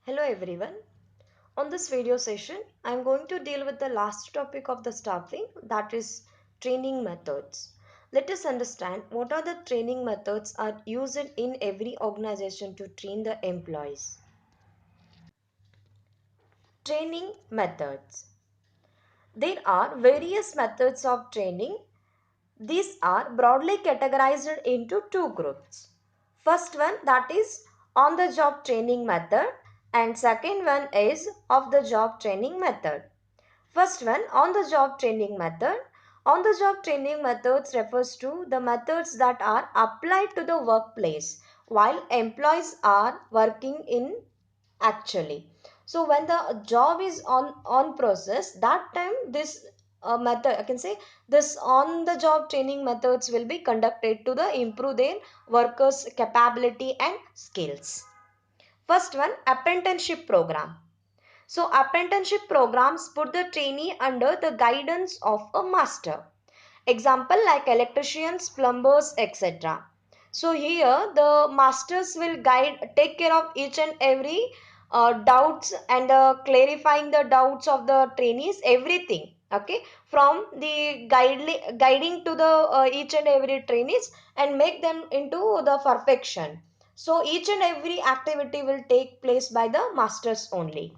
Hello everyone. On this video session, I am going to deal with the last topic of the staffing, that is training methods. Let us understand what are the training methods are used in every organization to train the employees. Training methods. There are various methods of training. These are broadly categorized into two groups. First one, that is on the job training method, and second one is off the job training method. First one, on the job training method. On the job training methods refers to the methods that are applied to the workplace while employees are working in actually. So when the job is on process, that time this method, I can say, this on the job training methods will be conducted to the improve their workers capability and skills. First one, apprenticeship program. So apprenticeship programs put the trainee under the guidance of a master. Example like electricians, plumbers, etc. So here the masters will take care of each and every doubts and clarifying the doubts of the trainees, everything. Okay, from the guiding to the each and every trainees and make them into the perfection. So each and every activity will take place by the masters only.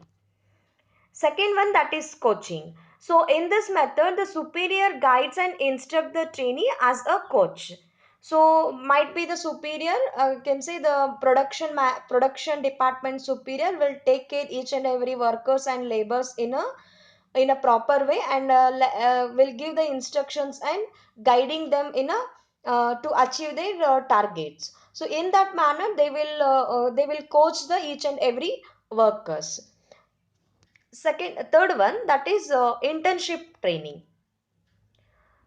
Second one, that is coaching. So in this method, the superior guides and instruct the trainee as a coach. So might be the superior, can say the production department superior will take care each and every workers and laborers in a proper way and will give the instructions and guiding them in a to achieve their targets. So in that manner, they will coach the each and every workers. Third one, that is internship training.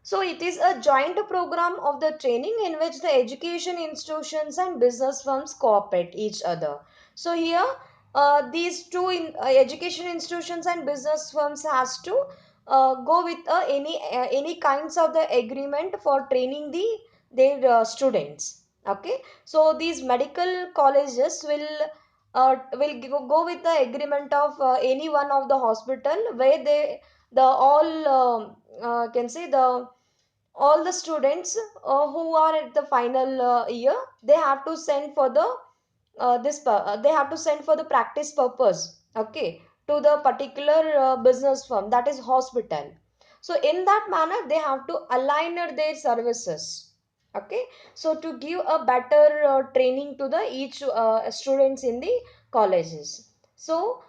So it is a joint program of the training in which the education institutions and business firms cooperate each other. So here these two education institutions and business firms has to go with any kinds of the agreement for training their students. Okay, so these medical colleges will go with the agreement of any one of the hospital where they the all can say the all the students who are at the final year, they have to send for the they have to send for the practice purpose, okay, to the particular business firm, that is hospital. So in that manner they have to align their services, okay, so to give a better training to the each students in the colleges. So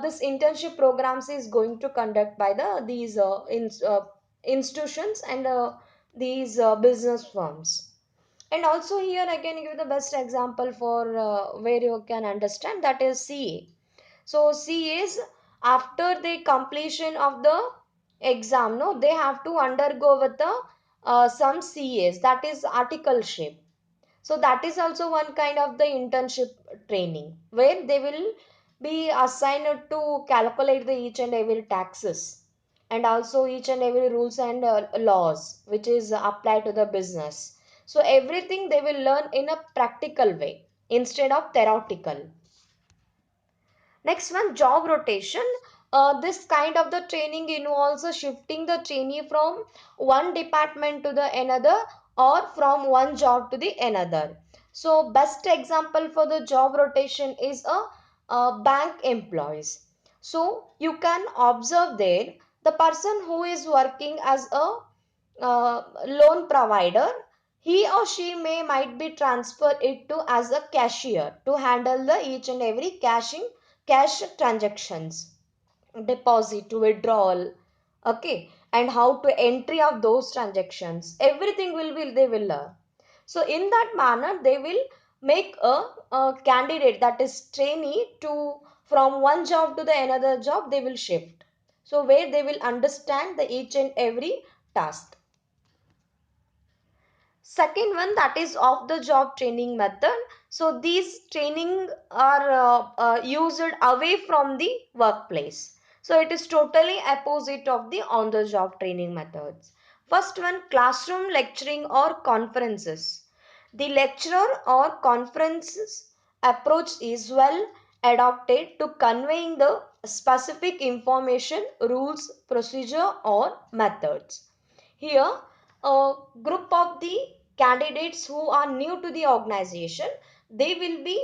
this internship programs is going to conduct by the these institutions and these business firms. And also here I can give the best example for where you can understand, that is CA. So C is after the completion of the exam, no, they have to undergo with the some CAs, that is articleship. So that is also one kind of the internship training where they will be assigned to calculate the each and every taxes and also each and every rules and laws which is applied to the business. So everything they will learn in a practical way instead of theoretical. Next one, job rotation. This kind of the training involves shifting the trainee from one department to the another or from one job to the another. So best example for the job rotation is a bank employees. So you can observe there the person who is working as a loan provider, he or she might be transferred it to as a cashier to handle the each and every cash transactions, deposit, withdrawal, okay, and how to entry of those transactions, everything will they will learn. So in that manner they will make a candidate, that is trainee, to from one job to the another job they will shift, so where they will understand the each and every task. Second one, that is off the job training method. So these training are used away from the workplace. So it is totally opposite of the on the job training methods. First one, classroom lecturing or conferences. The lecturer or conferences approach is well adopted to conveying the specific information, rules, procedure or methods. Here, a group of the candidates who are new to the organization, they will be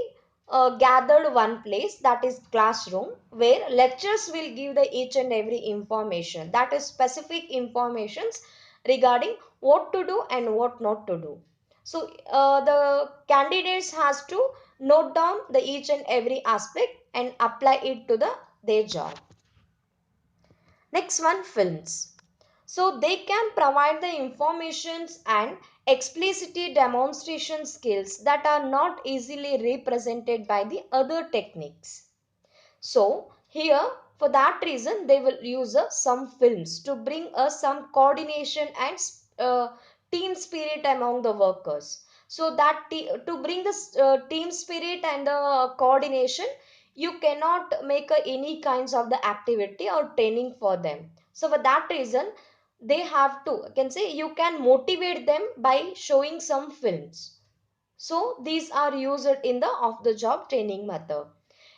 gathered one place, that is classroom, where lecturers will give the each and every information, that is specific informations regarding what to do and what not to do. So the candidates has to note down the each and every aspect and apply it to their job. Next one, films. So they can provide the informations and explicit demonstration skills that are not easily represented by the other techniques. So here, for that reason, they will use some films to bring us some coordination and team spirit among the workers. So that to bring this team spirit and the coordination, you cannot make any kinds of the activity or training for them. So for that reason, they have to, I can say, you can motivate them by showing some films. So these are used in the off the job training method.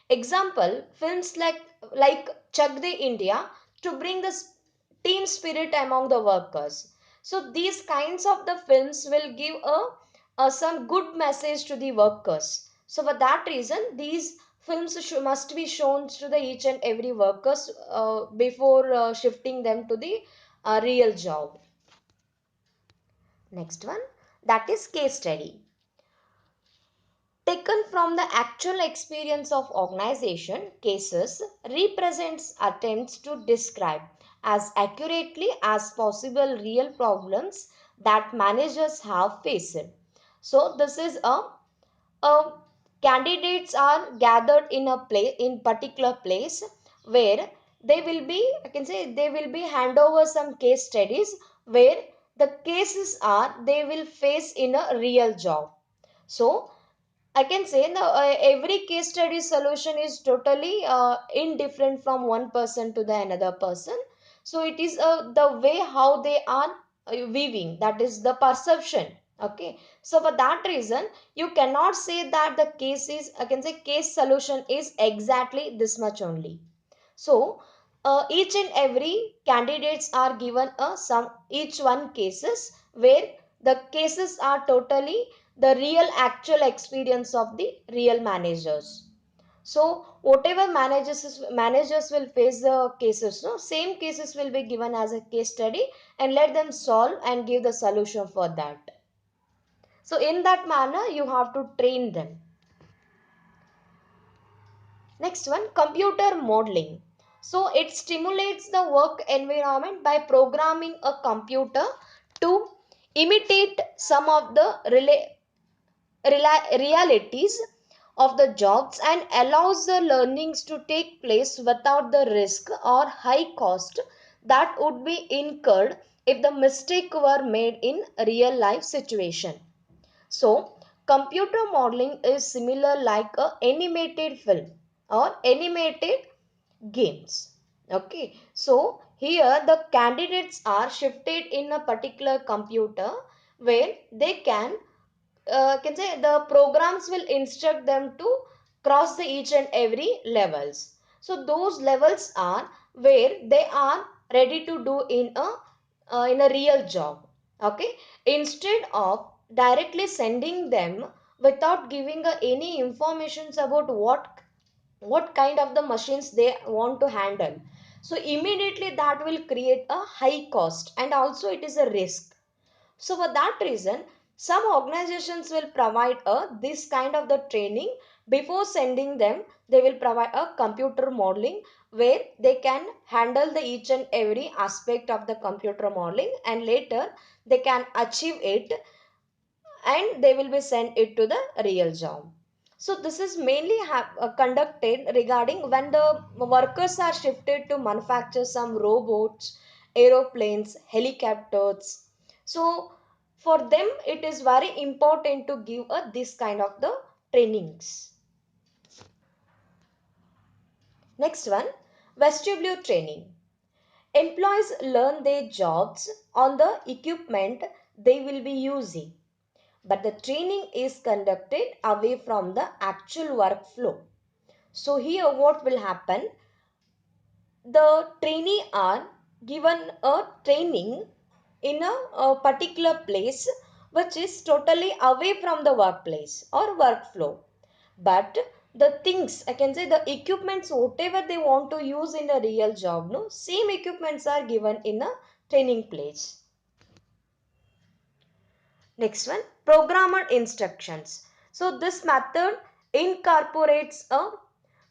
Example, films like Chak De India to bring the team spirit among the workers. So these kinds of the films will give a some good message to the workers. So for that reason, these films must be shown to the each and every workers before shifting them to the real job. Next one, that is case study. Taken from the actual experience of organization, cases represents attempts to describe as accurately as possible real problems that managers have faced. So this is a candidates are gathered in a place, in particular place, where they will be, I can say, they will be hand over some case studies where the cases are they will face in a real job. So I can say the every case study solution is totally indifferent from one person to the another person. So it is the way how they are viewing, that is the perception. Okay. So for that reason, you cannot say that the case is, I can say, case solution is exactly this much only. So each and every candidates are given a some each one cases where the cases are totally the real actual experience of the real managers. So whatever managers will face the cases, no, same cases will be given as a case study and let them solve and give the solution for that. So in that manner, you have to train them. Next one, computer modeling. So it stimulates the work environment by programming a computer to imitate some of the realities of the jobs and allows the learnings to take place without the risk or high cost that would be incurred if the mistake were made in real life situation. So computer modeling is similar like a animated film or animated games. Okay, so here the candidates are shifted in a particular computer where they can say the programs will instruct them to cross the each and every levels. So those levels are where they are ready to do in a real job. Okay, instead of directly sending them without giving any informations about what kind of the machines they want to handle, so immediately that will create a high cost and also it is a risk. So for that reason, some organizations will provide this kind of the training before sending them. They will provide a computer modeling where they can handle the each and every aspect of the computer modeling and later they can achieve it and they will be sent it to the real job. So this is mainly conducted regarding when the workers are shifted to manufacture some robots, aeroplanes, helicopters. So for them it is very important to give this kind of the trainings. Next one, vestibular training. Employees learn their jobs on the equipment they will be using, but the training is conducted away from the actual workflow. So here what will happen, the trainee are given a training in a particular place which is totally away from the workplace or workflow, but the things, I can say, the equipments whatever they want to use in a real job, no, same equipments are given in a training place. Next one, programmer instructions. So this method incorporates a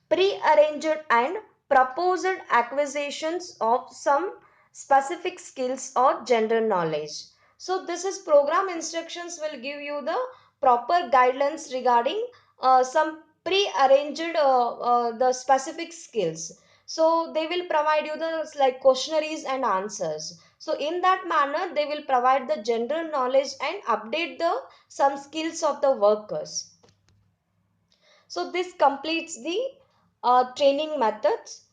pre-arranged and proposed acquisitions of some specific skills or general knowledge. So this is program instructions will give you the proper guidelines regarding some pre-arranged the specific skills. So they will provide you the like questionnaires and answers. So in that manner they will provide the general knowledge and update the some skills of the workers. So this completes the training methods.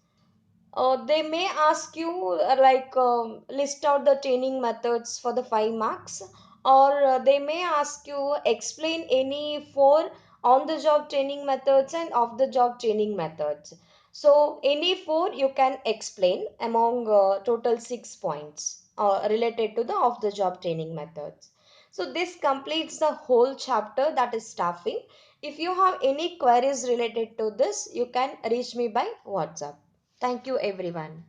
They may ask you list out the training methods for the 5 marks, or they may ask you explain any four on the job training methods and off the job training methods. So any four you can explain among total 6 points related to the off the job training methods. So this completes the whole chapter, that is staffing. If you have any queries related to this, you can reach me by WhatsApp. Thank you, everyone.